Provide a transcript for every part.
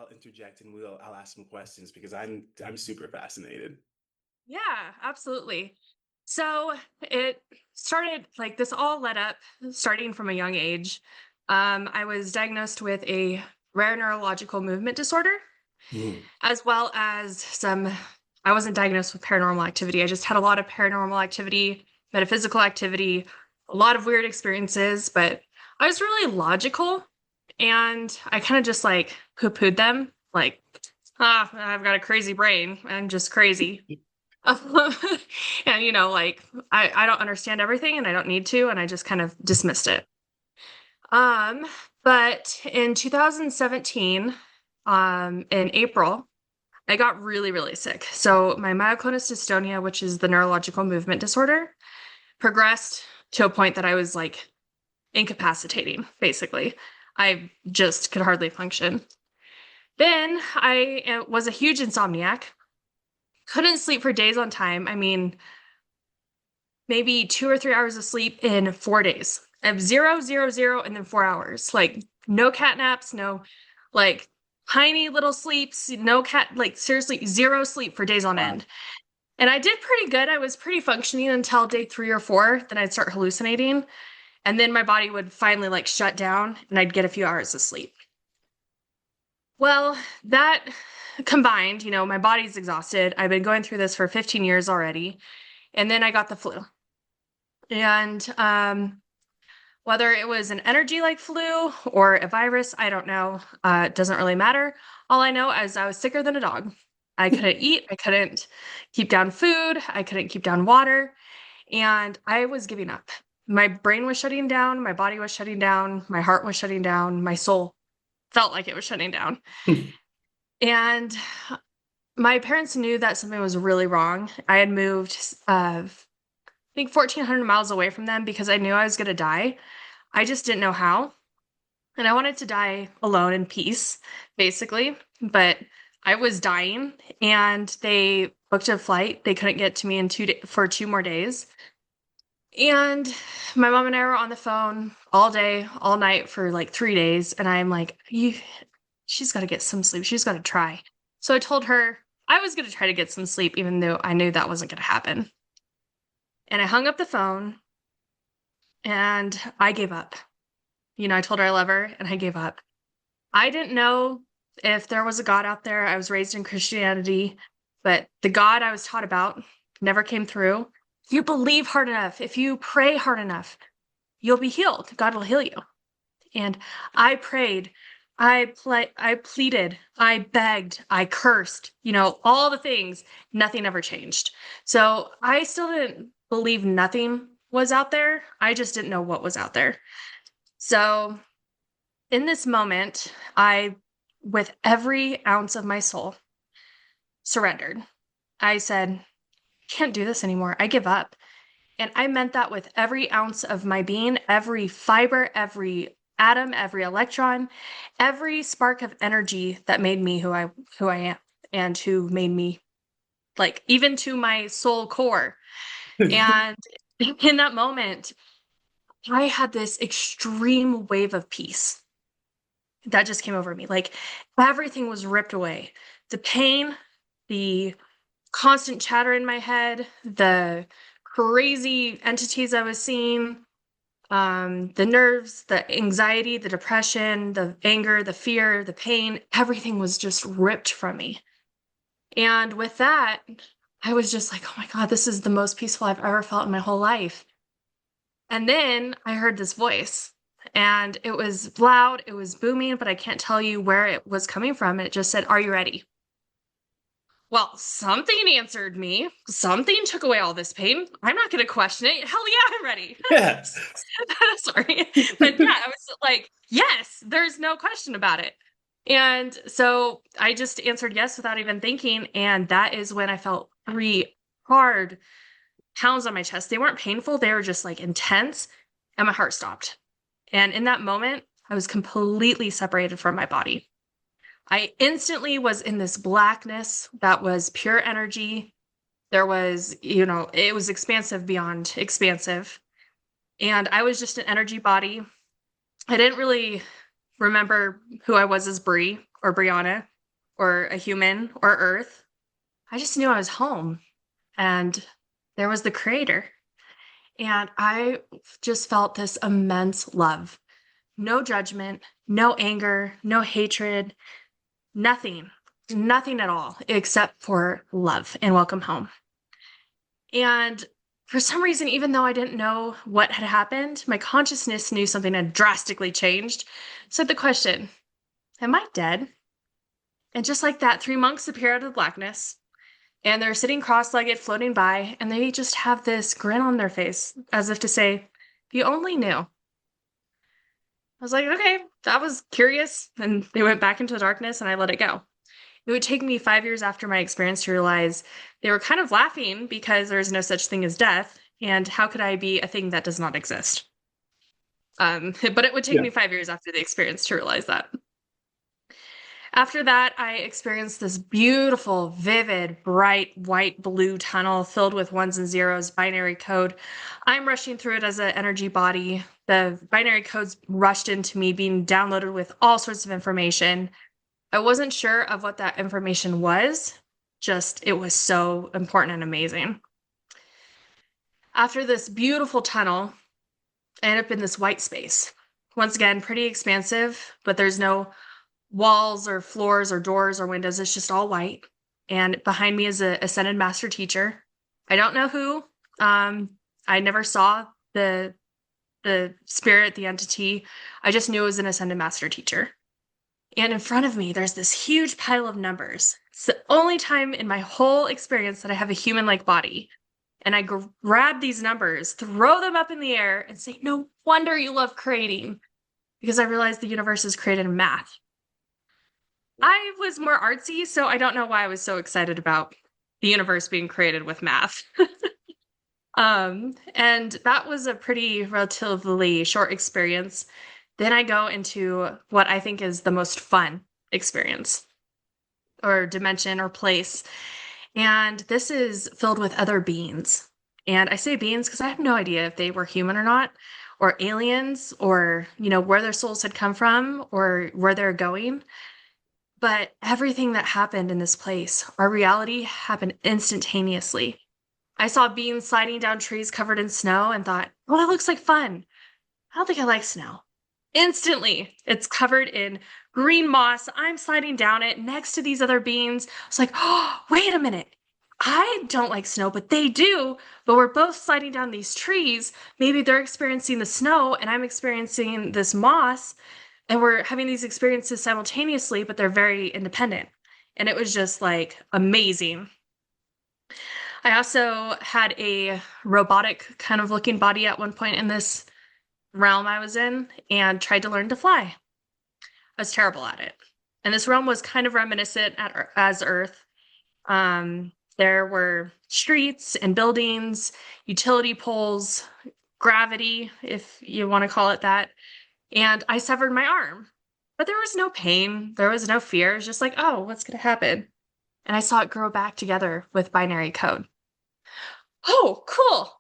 I'll interject and I'll ask some questions because I'm super fascinated. Yeah, absolutely. So it started like this all led up starting from a young age. I was diagnosed with a rare neurological movement disorder, Mm. as well as I wasn't diagnosed with paranormal activity. I just had a lot of paranormal activity, metaphysical activity, a lot of weird experiences, but I was really logical and I kind of just like poo pooed them. Like, I've got a crazy brain. I'm just crazy. And like I don't understand everything and I don't need to, and I just kind of dismissed it. Um, but in 2017, in April, I got really, really sick. So my myoclonus dystonia, which is the neurological movement disorder, progressed to a point that I was like incapacitating, basically. I just could hardly function. Then I was a huge insomniac, couldn't sleep for days on time. I mean, maybe 2 or 3 hours of sleep in 4 days. I have zero, zero, zero, and then 4 hours. Like no cat naps, no like tiny little sleeps, no cat, like seriously, zero sleep for days on Wow. end. And I did pretty good. I was pretty functioning until day 3 or 4. Then I'd start hallucinating. And then my body would finally like shut down and I'd get a few hours of sleep. Well, that combined, my body's exhausted. I've been going through this for 15 years already. And then I got the flu. And whether it was an energy like flu or a virus, I don't know. It doesn't really matter. All I know is I was sicker than a dog. I couldn't eat. I couldn't keep down food. I couldn't keep down water. And I was giving up. My brain was shutting down. My body was shutting down. My heart was shutting down. My soul felt like it was shutting down. And my parents knew that something was really wrong. I had moved, I think, 1,400 miles away from them because I knew I was going to die. I just didn't know how. And I wanted to die alone in peace, basically. But I was dying and they booked a flight. They couldn't get to me in for 2 more days. And my mom and I were on the phone all day, all night for like 3 days. And I'm like, she's got to get some sleep. She's got to try. So I told her I was going to try to get some sleep, even though I knew that wasn't going to happen. And I hung up the phone and I gave up. I told her I love her and I gave up. I didn't know if there was a God out there. I was raised in Christianity, but the God I was taught about never came through. If you believe hard enough, if you pray hard enough, you'll be healed. God will heal you. And I prayed, I pleaded, I begged, I cursed, all the things. Nothing ever changed. So I still didn't believe nothing was out there. I just didn't know what was out there. So in this moment, I, with every ounce of my soul, surrendered. I said, can't do this anymore. I give up. And I meant that with every ounce of my being, every fiber, every atom, every electron, every spark of energy that made me who I am and who made me, like, even to my soul core. And in that moment, I had this extreme wave of peace that just came over me. Like everything was ripped away. The pain, the constant chatter in my head, the crazy entities I was seeing, the nerves, the anxiety, the depression, the anger, the fear, the pain, everything was just ripped from me. And with that, I was just like, oh my God, this is the most peaceful I've ever felt in my whole life. And then I heard this voice, and it was loud, it was booming, but I can't tell you where it was coming from. It just said, are you ready? Well, something answered me. Something took away all this pain. I'm not going to question it. Hell yeah, I'm ready. Yeah. Sorry. But yeah, I was like, yes, there's no question about it. And so I just answered yes without even thinking. And that is when I felt 3 hard pounds on my chest. They weren't painful, they were just like intense. And my heart stopped. And in that moment, I was completely separated from my body. I instantly was in this blackness that was pure energy. There was, it was expansive beyond expansive. And I was just an energy body. I didn't really remember who I was as Bri or Brianna. or a human or Earth. I just knew I was home and there was the creator. And I just felt this immense love. No judgment, no anger, no hatred, nothing, nothing at all except for love and welcome home. And for some reason, even though I didn't know what had happened, my consciousness knew something had drastically changed. So the question, am I dead? And just like that, three monks appear out of the blackness and they're sitting cross-legged, floating by, and they just have this grin on their face as if to say, if you only knew. I was like, okay, that was curious. And they went back into the darkness and I let it go. It would take me 5 years after my experience to realize they were kind of laughing because there's no such thing as death. And how could I be a thing that does not exist? But it would take Yeah. me 5 years after the experience to realize that. After that, I experienced this beautiful, vivid, bright, white, blue tunnel filled with ones and zeros, binary code. I'm rushing through it as an energy body. The binary codes rushed into me, being downloaded with all sorts of information. I wasn't sure of what that information was, just it was so important and amazing. After this beautiful tunnel, I ended up in this white space. Once again, pretty expansive, but there's no walls or floors or doors or windows. It's just all white. And behind me is a ascended master teacher. I don't know who. I never saw the spirit, the entity. I just knew it was an ascended master teacher. And in front of me, there's this huge pile of numbers. It's the only time in my whole experience that I have a human-like body. And I grab these numbers, throw them up in the air, and say, no wonder you love creating. Because I realized the universe is created in math. I was more artsy, so I don't know why I was so excited about the universe being created with math. And that was a pretty relatively short experience. Then I go into what I think is the most fun experience or dimension or place. And this is filled with other beings. And I say beings because I have no idea if they were human or not, or aliens, or, where their souls had come from or where they're going. But everything that happened in this place, our reality happened instantaneously. I saw beings sliding down trees covered in snow and thought, well, that looks like fun. I don't think I like snow. Instantly, it's covered in green moss. I'm sliding down it next to these other beings. I was like, oh, wait a minute. I don't like snow, but they do. But we're both sliding down these trees. Maybe they're experiencing the snow and I'm experiencing this moss. And we're having these experiences simultaneously, but they're very independent. And it was just like amazing. I also had a robotic kind of looking body at one point in this realm I was in and tried to learn to fly. I was terrible at it. And this realm was kind of reminiscent as Earth. There were streets and buildings, utility poles, gravity, if you want to call it that. And I severed my arm. But there was no pain. There was no fear. It was just like, oh, what's going to happen? And I saw it grow back together with binary code. Oh, cool.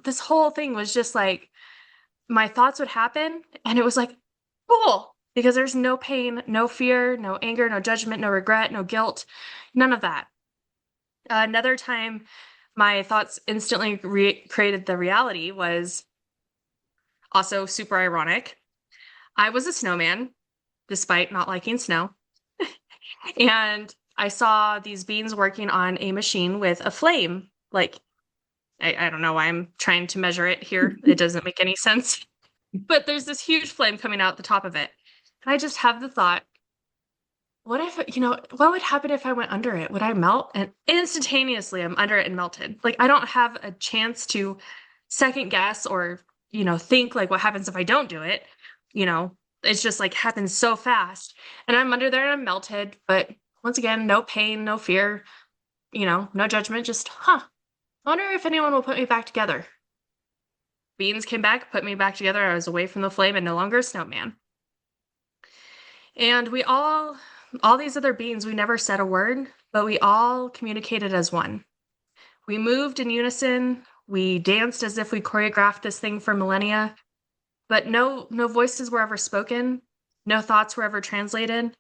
This whole thing was just like my thoughts would happen. And it was like, cool. Because there's no pain, no fear, no anger, no judgment, no regret, no guilt, none of that. Another time my thoughts instantly created the reality was also super ironic. I was a snowman, despite not liking snow. And I saw these beings working on a machine with a flame. Like, I don't know why I'm trying to measure it here. It doesn't make any sense. But there's this huge flame coming out the top of it. And I just have the thought, what if, what would happen if I went under it? Would I melt? And instantaneously, I'm under it and melted. Like, I don't have a chance to second guess or, think like what happens if I don't do it. It's just like happens so fast. And I'm under there and I'm melted. But once again, no pain, no fear, no judgment, just, I wonder if anyone will put me back together. Beans came back, put me back together. I was away from the flame and no longer a snowman. And we all these other beings, we never said a word, but we all communicated as one. We moved in unison. We danced as if we choreographed this thing for millennia, but no voices were ever spoken. No thoughts were ever translated.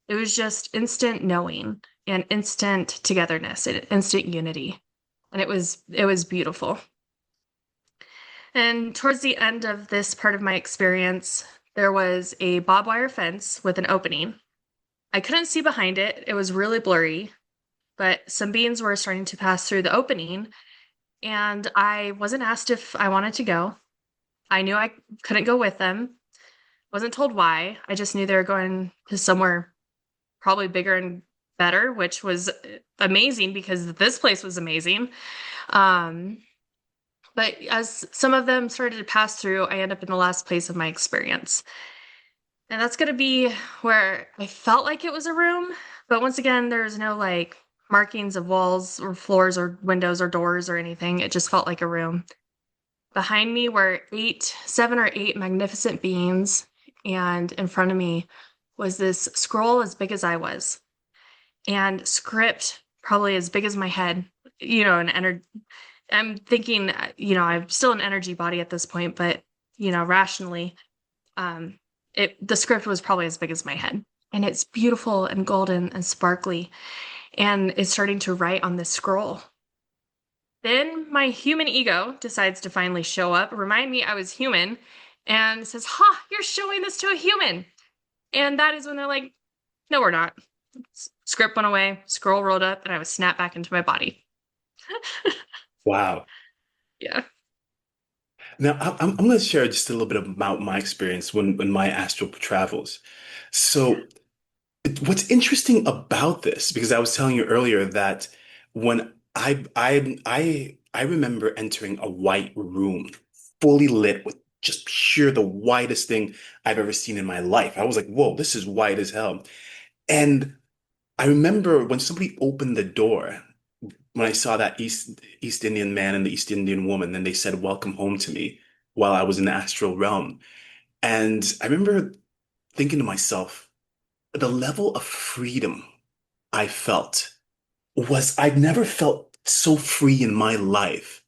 It was just instant knowing and instant togetherness and instant unity. And it was beautiful. And towards the end of this part of my experience, there was a barbed wire fence with an opening. I couldn't see behind it. It was really blurry, but some beings were starting to pass through the opening, and I wasn't asked if I wanted to go. I knew I couldn't go with them. Wasn't told why. I just knew they were going to somewhere probably bigger and better, which was amazing because this place was amazing. Um, but as some of them started to pass through, I end up in the last place of my experience. And that's going to be where I felt like it was a room. But once again, there's no like markings of walls or floors or windows or doors or anything. It just felt like a room. Behind me were seven or eight magnificent beings. And in front of me was this scroll as big as I was, and script probably as big as my head. I'm thinking, I'm still an energy body at this point, but rationally, um, the script was probably as big as my head, and it's beautiful and golden and sparkly, and it's starting to write on this scroll. Then my human ego decides to finally show up, remind me I was human, and says, "Ha, you're showing this to a human." And that is when they're like, "No, we're not." Script went away, scroll rolled up, and I was snapped back into my body. Wow. Yeah. Now, I'm going to share just a little bit about my experience when my astral travels. So, what's interesting about this, because I was telling you earlier that when I remember entering a white room, fully lit with just pure the whitest thing I've ever seen in my life. I was like, whoa, this is white as hell. And I remember when somebody opened the door, when I saw that East Indian man and the East Indian woman, then they said, "Welcome home" to me while I was in the astral realm. And I remember thinking to myself, the level of freedom I felt was I've never felt so free in my life.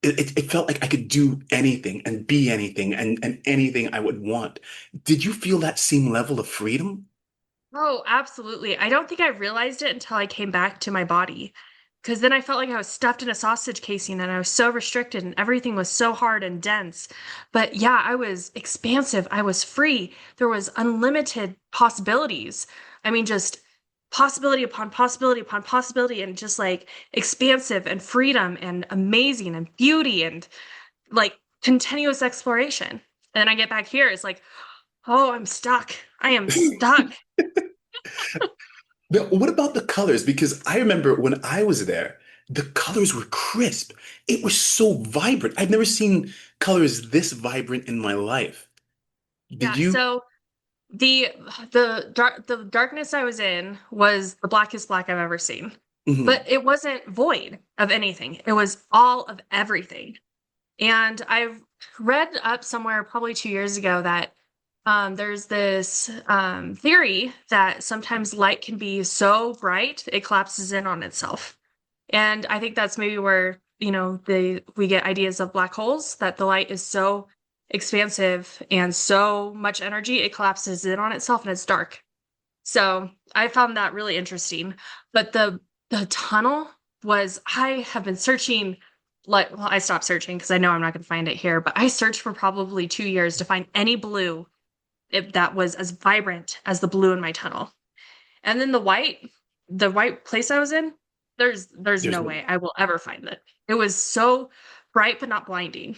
It felt like I could do anything and be anything and anything I would want. Did you feel that same level of freedom? Oh, absolutely. I don't think I realized it until I came back to my body. Because then I felt like I was stuffed in a sausage casing and I was so restricted and everything was so hard and dense. But yeah, I was expansive. I was free. There was unlimited possibilities. I mean, just possibility upon possibility upon possibility, and just like expansive and freedom and amazing and beauty and like continuous exploration. And then I get back here, it's like, oh, I'm stuck. I am stuck. Now, what about the colors? Because I remember when I was there, the colors were crisp. It was so vibrant. I've never seen colors this vibrant in my life. Did Yeah, you? so the the darkness I was in was the blackest black I've ever seen. Mhm. But it wasn't void of anything. It was all of everything. And I've read up somewhere probably 2 years ago that there's this theory that sometimes light can be so bright it collapses in on itself. And I think that's maybe where, we get ideas of black holes, that the light is so expansive and so much energy, it collapses in on itself and it's dark. So I found that really interesting. But the tunnel was, I have been searching, like, well, I stopped searching because I know I'm not going to find it here, but I searched for probably 2 years to find any blue if that was as vibrant as the blue in my tunnel. And then the white place I was in, there's There's no way I will ever find it. It was so bright but not blinding.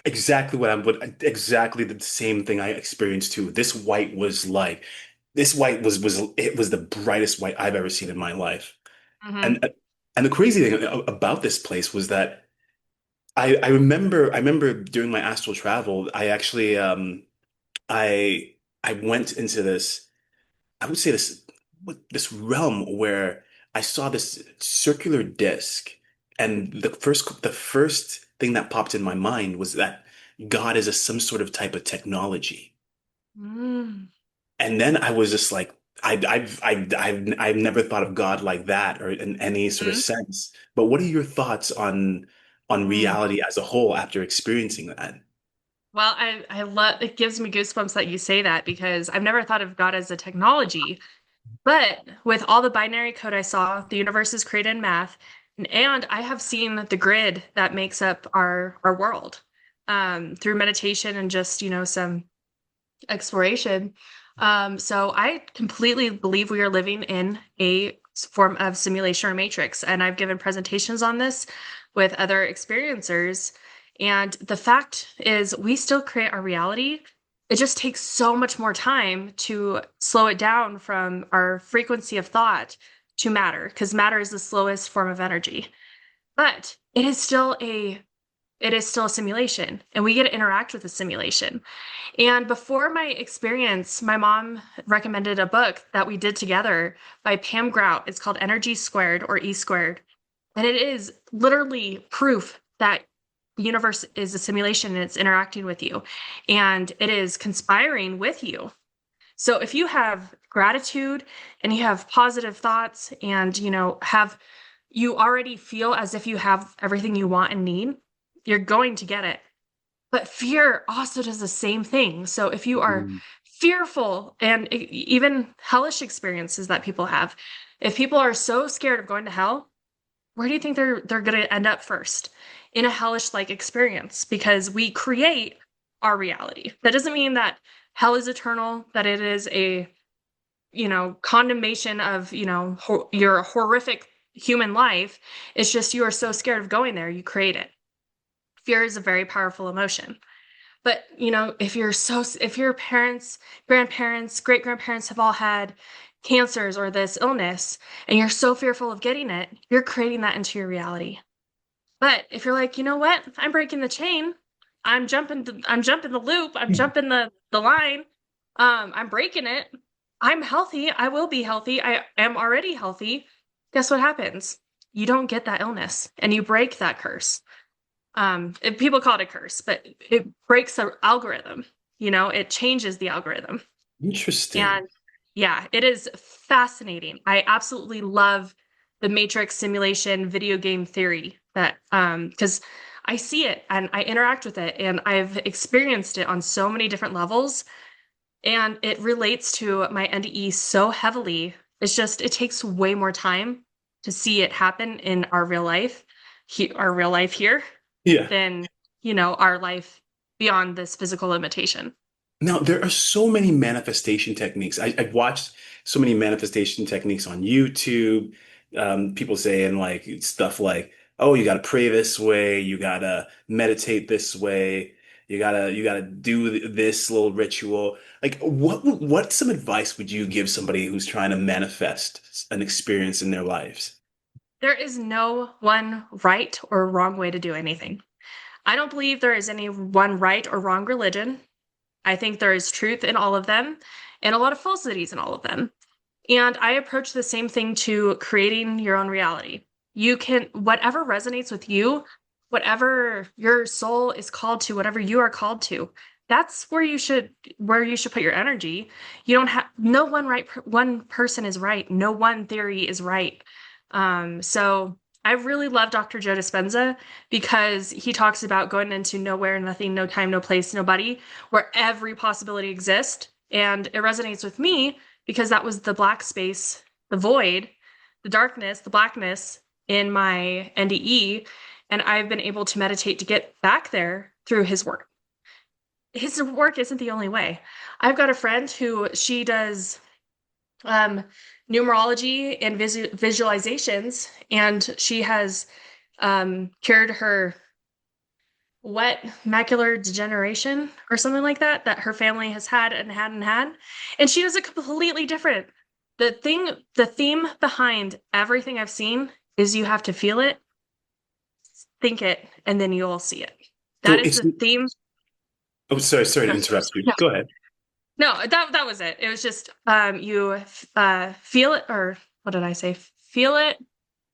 exactly exactly the same thing I experienced too. This white was it was the brightest white I've ever seen in my life. Hmm. And the crazy thing about this place was that I remember during my astral travel, I actually I went into this, I would say this realm where I saw this circular disc, and the first thing that popped in my mind was that God is some sort of type of technology. Mm, And then I was just like, I've never thought of God like that or in any sort of mm, sense. But what are your thoughts on mm. reality as a whole after experiencing that? Well, I love it gives me goosebumps that you say that because I've never thought of God as a technology. But with all the binary code I saw, the universe is created in math, and I have seen the grid that makes up our world through meditation and just, some exploration. So I completely believe we are living in a form of simulation or matrix, and I've given presentations on this with other experiencers. And the fact is, we still create our reality. It just takes so much more time to slow it down from our frequency of thought to matter, because matter is the slowest form of energy. But it is still a simulation, and we get to interact with the simulation. And before my experience, my mom recommended a book that we did together by Pam Grout. It's called Energy Squared or E Squared. And it is literally proof that the universe is a simulation and it's interacting with you and it is conspiring with you. So if you have gratitude and you have positive thoughts and you already feel as if you have everything you want and need, you're going to get it. But fear also does the same thing. So if you are Mm. fearful and even hellish experiences that people have, if people are so scared of going to hell, where do you think they're going to end up first? In a hellish like experience because we create our reality. That doesn't mean that hell is eternal, that it is a, condemnation of, your horrific human life. It's just you are so scared of going there, you create it. Fear is a very powerful emotion. But, if your parents, grandparents, great grandparents have all had cancers or this illness, and you're so fearful of getting it, you're creating that into your reality. But if you're like, you know what? I'm breaking the chain. I'm jumping the loop. I'm jumping the line. I'm breaking it. I'm healthy. I will be healthy. I am already healthy. Guess what happens? You don't get that illness and you break that curse. People call it a curse, but it breaks the algorithm. It changes the algorithm. Interesting. And yeah, it is fascinating. I absolutely love the matrix simulation video game theory that because I see it and I interact with it and I've experienced it on so many different levels and it relates to my NDE so heavily. It's just it takes way more time to see it happen in our real life, our real life here Yeah. than, our life beyond this physical limitation. Now, there are so many manifestation techniques. I've watched so many manifestation techniques on YouTube. People saying like stuff like, "Oh, you got to pray this way, you got to meditate this way, you got to do this little ritual." Like, what some advice would you give somebody who's trying to manifest an experience in their lives? There is no one right or wrong way to do anything. I don't believe there is any one right or wrong religion. I think there is truth in all of them and a lot of falsities in all of them. And I approach the same thing to creating your own reality. You can, whatever resonates with you, whatever your soul is called to, whatever you are called to, that's where you should put your energy. You don't have no one person is right. No one theory is right. So I really love Dr. Joe Dispenza because he talks about going into nowhere, nothing, no time, no place, nobody, where every possibility exists. And it resonates with me because that was the black space, the void, the darkness, the blackness in my NDE. And I've been able to meditate to get back there through his work. His work isn't the only way. I've got a friend who she does um, numerology and visualizations, and she has cured her wet macular degeneration or something like that her family has had and had and had. And she does it completely different. The theme behind everything I've seen is you have to feel it, think it, and then you'll see it. That So is it's, the theme. oh, sorry to interrupt you. No, Go ahead. no, that was it. It was just you feel it, or what did I say? Feel it.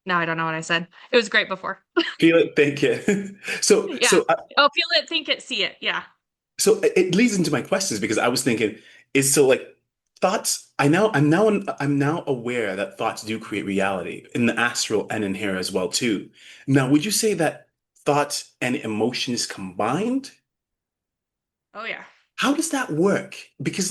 No, I don't know what I said. It was great before. Feel it, think it. So, Yeah. so Oh, feel it, think it, see it. Yeah. So it leads into my questions because I was thinking, is so like thoughts. I'm now aware that thoughts do create reality in the astral and in here as well too. Now, would you say that thoughts and emotions combined? Oh yeah. How does that work? Because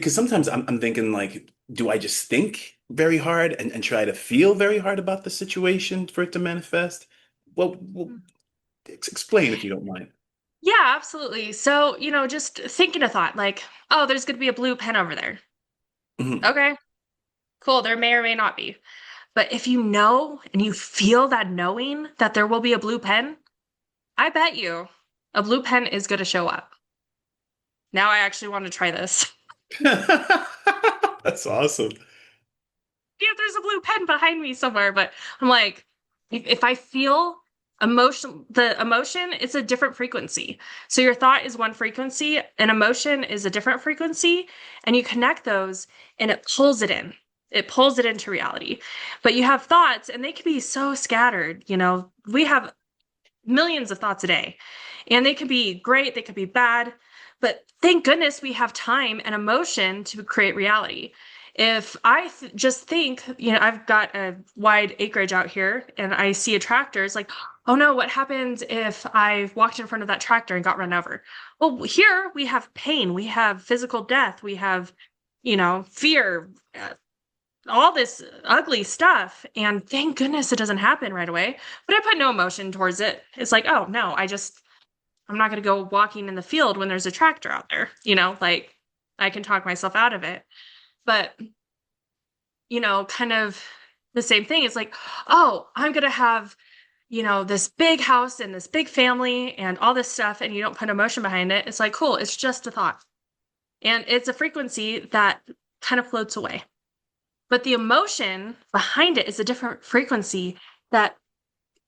sometimes I'm thinking like, do I just think very hard and try to feel very hard about the situation for it to manifest? Well, explain if you don't mind. Yeah, absolutely. So, just thinking a thought like, oh, there's going to be a blue pen over there. Mhm. Okay, cool. There may or may not be. But if you know and you feel that knowing that there will be a blue pen, I bet you a blue pen is going to show up. Now I actually want to try this. That's awesome. Yeah, there's a blue pen behind me somewhere, but I'm like, if I feel the emotion, it's a different frequency. So your thought is one frequency, and emotion is a different frequency, and you connect those and it pulls it in. It pulls it into reality. But you have thoughts and they can be so scattered. We have millions of thoughts a day. And they could be great, they could be bad, but thank goodness we have time and emotion to create reality. If I just think, I've got a wide acreage out here and I see a tractor, it's like, oh no, what happens if I walked in front of that tractor and got run over? Well, here we have pain, we have physical death, we have, fear, all this ugly stuff. And thank goodness it doesn't happen right away. But I put no emotion towards it. It's like, oh no, I'm not going to go walking in the field when there's a tractor out there. Like I can talk myself out of it. But, kind of the same thing. It's like, oh, I'm going to have, this big house and this big family and all this stuff. And you don't put emotion behind it. It's like, cool. It's just a thought. And it's a frequency that kind of floats away. But the emotion behind it is a different frequency that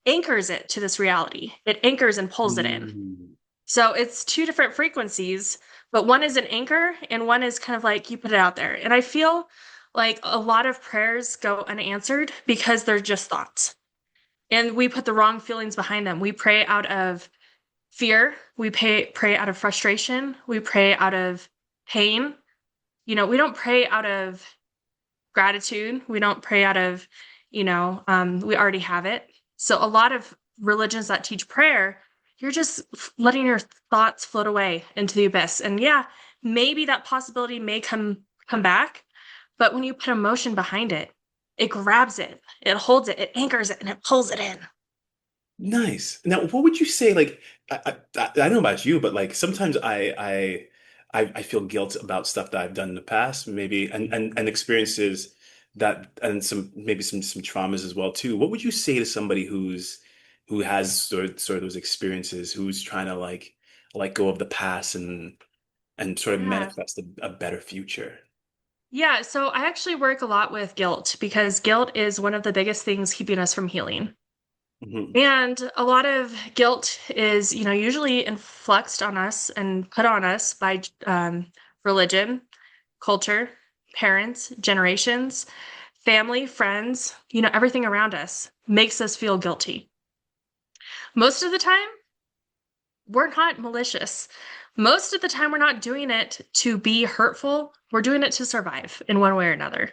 anchors it to this reality. It anchors and pulls it in. Mm. So it's two different frequencies, but one is an anchor and one is kind of like you put it out there. And I feel like a lot of prayers go unanswered because they're just thoughts. And we put the wrong feelings behind them. We pray out of fear, pray out of frustration, we pray out of pain. We don't pray out of gratitude. We don't pray out of, we already have it. So a lot of religions that teach prayer, you're just letting your thoughts float away into the abyss. And yeah, maybe that possibility may come back, but when you put emotion behind it, it grabs it, it holds it, it anchors it, and it pulls it in. Nice. Now, what would you say? Like, I don't know about you, but like sometimes I feel guilt about stuff that I've done in the past, maybe, and experiences that, and some maybe some traumas as well too. What would you say to somebody who has sort of those experiences, who's trying to like let go of the past and sort of Yeah. manifest a better future? Yeah. So I actually work a lot with guilt because guilt is one of the biggest things keeping us from healing. Hmm. And a lot of guilt is, usually influxed on us and put on us by religion, culture, parents, generations, family, friends, everything around us makes us feel guilty. Most of the time, we're not malicious. Most of the time, we're not doing it to be hurtful. We're doing it to survive in one way or another.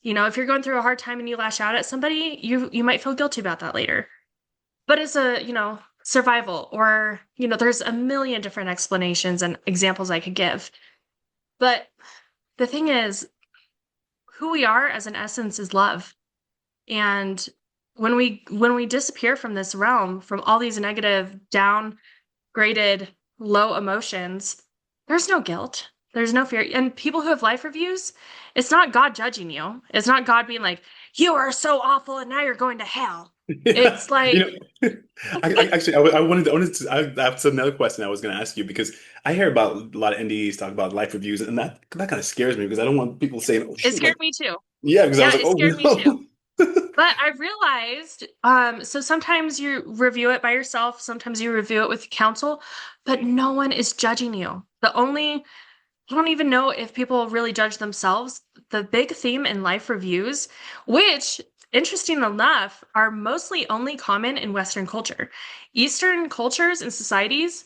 If you're going through a hard time and you lash out at somebody, you might feel guilty about that later. But it's a, survival, or, there's a million different explanations and examples I could give. But the thing is, who we are as an essence is love. And when we disappear from this realm, from all these negative, downgraded, low emotions, there's no guilt. There's no fear. And people who have life reviews, it's not God judging you. It's not God being like, you are so awful and now you're going to hell. Yeah, It's like, I actually that's another question I was going to ask you because I hear about a lot of NDEs talk about life reviews and that kind of scares me because I don't want people saying, "Oh it shoot," scared like me too. yeah, because I was Yeah, like, it "Oh scared me too. no." But I realized, so sometimes you review it by yourself, sometimes you review it with counsel, but no one is judging you. I don't even know if people really judge themselves. The big theme in life reviews, which, interesting enough, are mostly only common in Western culture. Eastern cultures and societies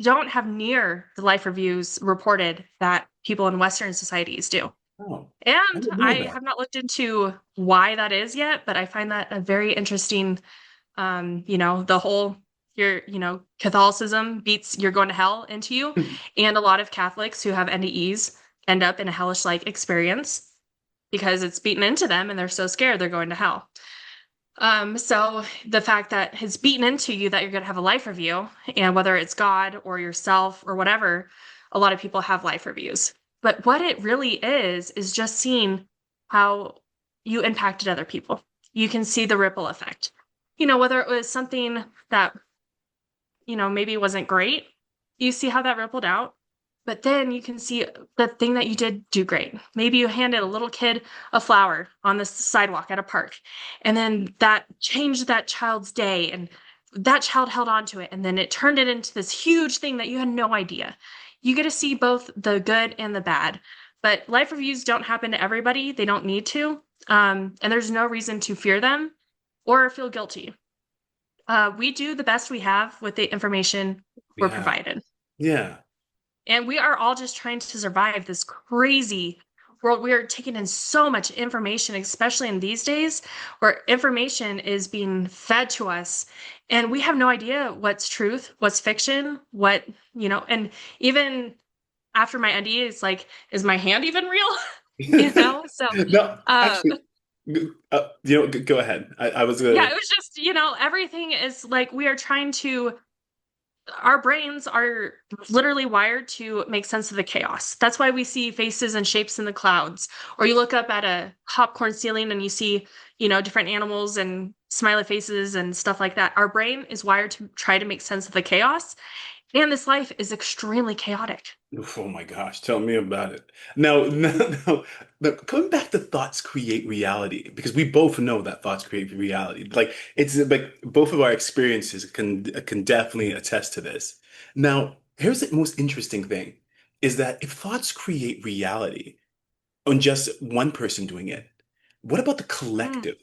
don't have near the life reviews reported that people in Western societies do. Oh, I And didn't know I that. have not looked into why that is yet, but I find that a very interesting, the whole Catholicism beats you're going to hell into you. And a lot of Catholics who have NDEs end up in a hellish-like experience because it's beaten into them and they're so scared they're going to hell. So the fact that it's beaten into you that you're going to have a life review, and whether it's God or yourself or whatever, a lot of people have life reviews. But what it really is just seeing how you impacted other people. You can see the ripple effect. Whether it was something that, maybe wasn't great, you see how that rippled out. But then you can see the thing that you did do great. Maybe you handed a little kid a flower on the sidewalk at a park, and then that changed that child's day, and that child held on to it, and then it turned it into this huge thing that you had no idea. You get to see both the good and the bad. But life reviews don't happen to everybody. They don't need to. And there's no reason to fear them or feel guilty. We do the best we have with the information we're Yeah. provided. Yeah. And we are all just trying to survive this crazy world. We are taking in so much information, especially in these days where information is being fed to us. And we have no idea what's truth, what's fiction, and even after my NDA, it's like, is my hand even real? So, No, uh, actually, go ahead. I was yeah, gonna. it was just, everything is like we are trying to our brains are literally wired to make sense of the chaos. That's why we see faces and shapes in the clouds. Or you look up at a popcorn ceiling and you see, different animals and smiley faces and stuff like that. Our brain is wired to try to make sense of the chaos. And this life is extremely chaotic. Oh my gosh, tell me about it. Now, no, coming back to thoughts create reality, because we both know that thoughts create reality. Like it's like both of our experiences can definitely attest to this. Now, here's the most interesting thing, is that if thoughts create reality on just one person doing it, what about the Mm. collective?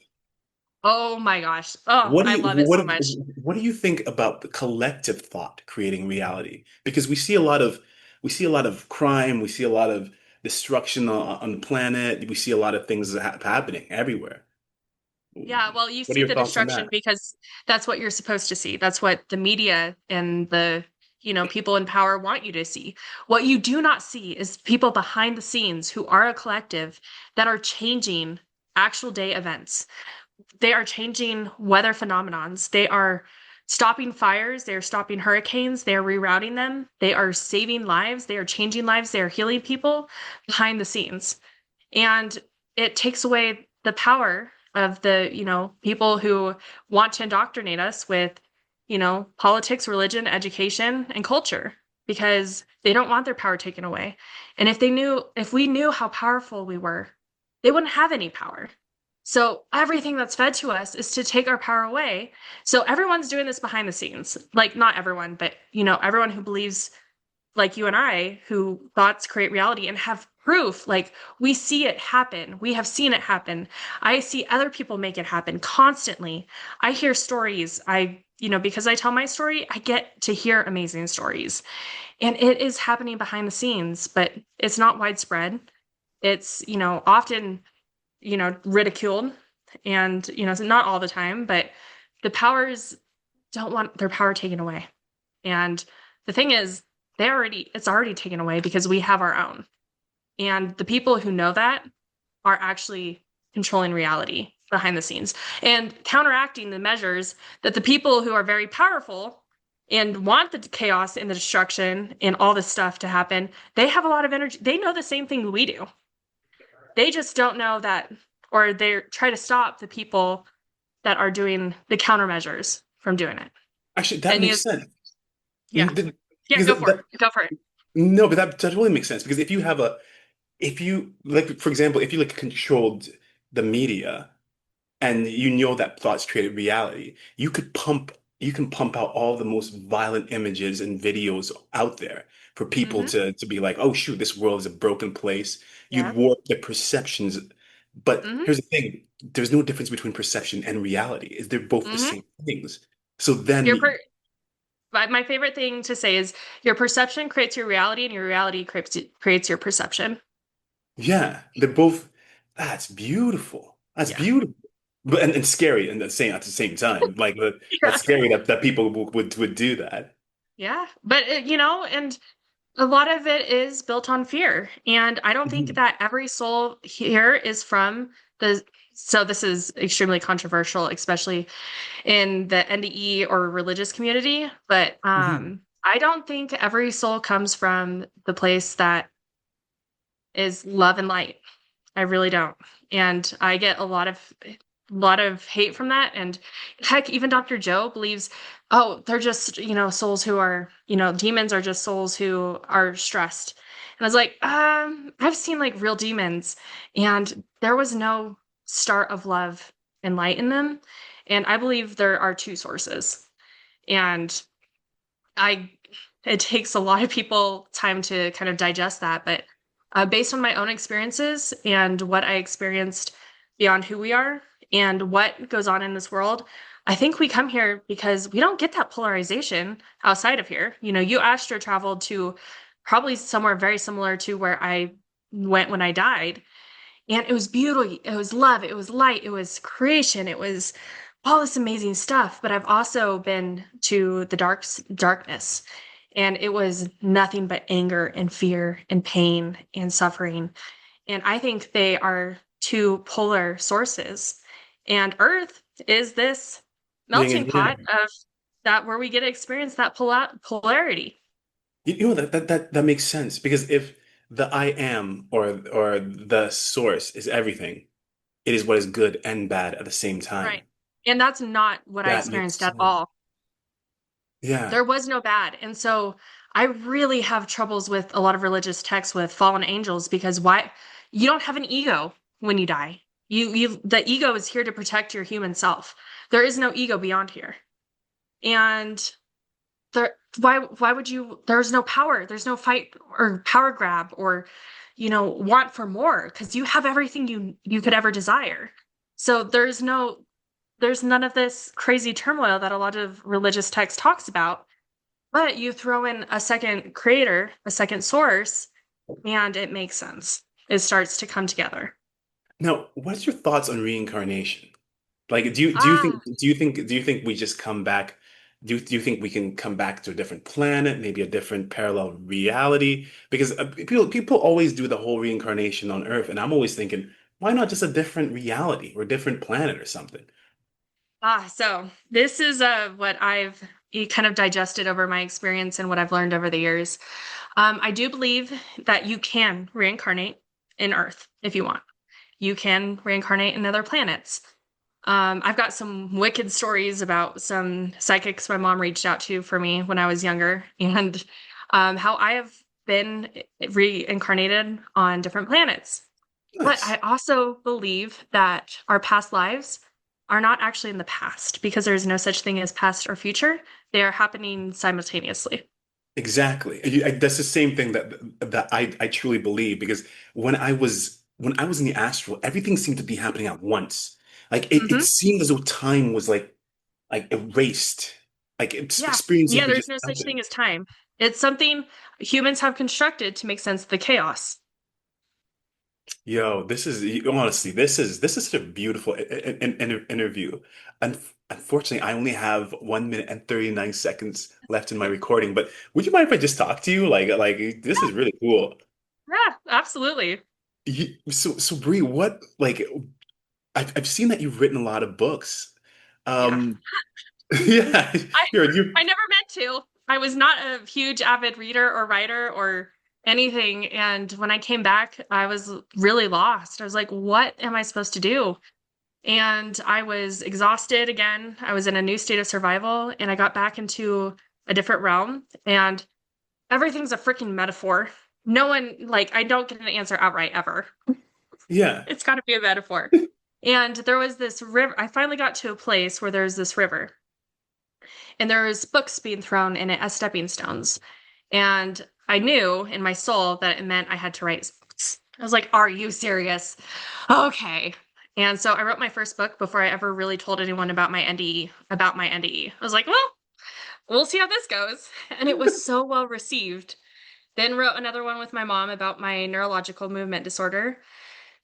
Oh my gosh. Oh, What do I you love it so much. what do you think about the collective thought creating reality? Because we see a lot of crime, we see a lot of destruction on the planet, we see a lot of things happening everywhere. Yeah, well, you What are see your the thoughts on destruction that? because that's what you're supposed to see. That's what the media and the, people in power want you to see. What you do not see is people behind the scenes who are a collective that are changing actual day events. They are changing weather phenomenons. They are stopping fires. They are stopping hurricanes. They are rerouting them. They are saving lives. They are changing lives. They are healing people behind the scenes. And it takes away the power of the, people who want to indoctrinate us with, politics, religion, education, and culture because they don't want their power taken away. And if we knew how powerful we were, they wouldn't have any power. So everything that's fed to us is to take our power away. So everyone's doing this behind the scenes. Like not everyone, but everyone who believes like you and I, who thoughts create reality and have proof. Like we see it happen. We have seen it happen. I see other people make it happen constantly. I hear stories. Because I tell my story, I get to hear amazing stories. And it is happening behind the scenes, but it's not widespread. It's, often, ridiculed and, not all the time, but the powers don't want their power taken away. And the thing is, it's already taken away because we have our own. And the people who know that are actually controlling reality behind the scenes and counteracting the measures that the people who are very powerful and want the chaos and the destruction and all this stuff to happen, they have a lot of energy. They know the same thing we do. They just don't know that, or they try to stop the people that are doing the countermeasures from doing it. Actually, that And makes sense. yeah, yeah, Because go for it. Go for it. no, but that totally makes sense. Because if you like, for example, if you like controlled the media, and you know that thoughts created reality, you can pump out all the most violent images and videos out there for people Mm-hmm. to be like, oh shoot, this world is a broken place. You'd Yeah. warp the perceptions. But Mm-hmm. here's the thing, there's no difference between perception and reality. Is they're both the Mm-hmm. same things. So Your then, per my favorite thing to say is your perception creates your reality and your reality creates your perception. yeah, they're both, that's beautiful. That's Yeah. beautiful. But and scary and at the same time. Like that's Yeah. scary that people would do that. Yeah. But, and a lot of it is built on fear. And I don't think Mhm. that every soul here is from the, so this is extremely controversial, especially in the NDE or religious community. But Mhm. I don't think every soul comes from the place that is love and light. I really don't. And I get a lot of hate from that. And heck, even Dr. Joe believes, oh, they're just, souls who are, demons are just souls who are stressed. And I was like, I've seen like real demons, and there was no start of love and light in them. And I believe there are two sources. And I it takes a lot of people time to kind of digest that, but based on my own experiences and what I experienced beyond who we are and what goes on in this world, I think we come here because we don't get that polarization outside of here. You astro traveled to probably somewhere very similar to where I went when I died, and it was beauty, it was love, it was light, it was creation, it was all this amazing stuff. But I've also been to the darkness, and it was nothing but anger and fear and pain and suffering. And I think they are two polar sources. And Earth is this Yin melting and pot yang. of that, where we get to experience that polarity. You know that makes sense because if the I am or the source is everything, it is what is good and bad at the same Right. time. And that's not what I That makes experienced at sense. all. Yeah. There was no bad. And so I really have troubles with a lot of religious texts with fallen angels, because why? You don't have an ego when you die. The ego is here to protect your human self. There is no ego beyond here. And why would you, there's no power, there's no fight or power grab or, want for more, because you have everything you could ever desire. So there's none of this crazy turmoil that a lot of religious text talks about. But you throw in a second creator, a second source, and it makes sense. It starts to come together. Now, what's your thoughts on reincarnation? Like, Ah, do you think we just come back? Do you think we can come back to a different planet, maybe a different parallel reality? Because people always do the whole reincarnation on Earth, and I'm always thinking, why not just a different reality or a different planet or something? so this is what I've kind of digested over my experience and what I've learned over the years. I do believe that you can reincarnate in Earth if you want. You can reincarnate in other planets. I've got some wicked stories about some psychics my mom reached out to for me when I was younger, and how I have been reincarnated on different planets. But I Nice. also believe that our past lives are not actually in the past, because there is no such thing as past or future. They are happening simultaneously. Exactly. That's the same thing that I truly believe because when I was in the astral, everything seemed to be happening at once. Like it Hmm. seemed as though time was like erased. Like Yeah. experiences Yeah, could there's just no such thing happen. as time. It's something humans have constructed to make sense of the chaos. Yo, this is honestly, this is such a beautiful interview. And unfortunately, I only have 1 minute and 39 seconds left in my recording. But would you mind if I just talk to you? Like this is really cool. Yeah, absolutely. So Bri, what like I've seen that you've written a lot of books. Yeah. Um, yeah, I you I never meant to. I was not a huge avid reader or writer or anything. And when I came back, I was really lost. I was like, what am I supposed to do? And I was exhausted again. I was in a new state of survival, and I got back into a different realm, and everything's a freaking metaphor. No one, like, I don't get an answer outright ever. yeah. It's got to be a metaphor. And there was this river. I finally got to a place where there's this river, and there was books being thrown in it as stepping stones. And I knew in my soul that it meant I had to write books. I was like, are you serious? Okay. And so I wrote my first book before I ever really told anyone about my NDE, about my NDE. I was like, well, we'll see how this goes. And it was so well received. Then wrote another one with my mom about my neurological movement disorder.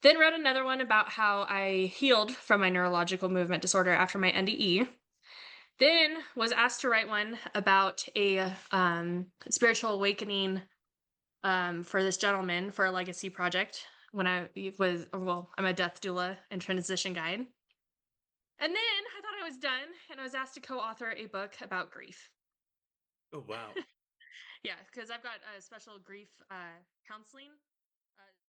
Then wrote another one about how I healed from my neurological movement disorder after my NDE. Then was asked to write one about a spiritual awakening for this gentleman for a legacy project when I was, well, I'm a death doula and transition guide. And then I thought I was done and I was asked to co-author a book about grief. Oh, wow. Yeah, because I've got a special grief counseling. Uh,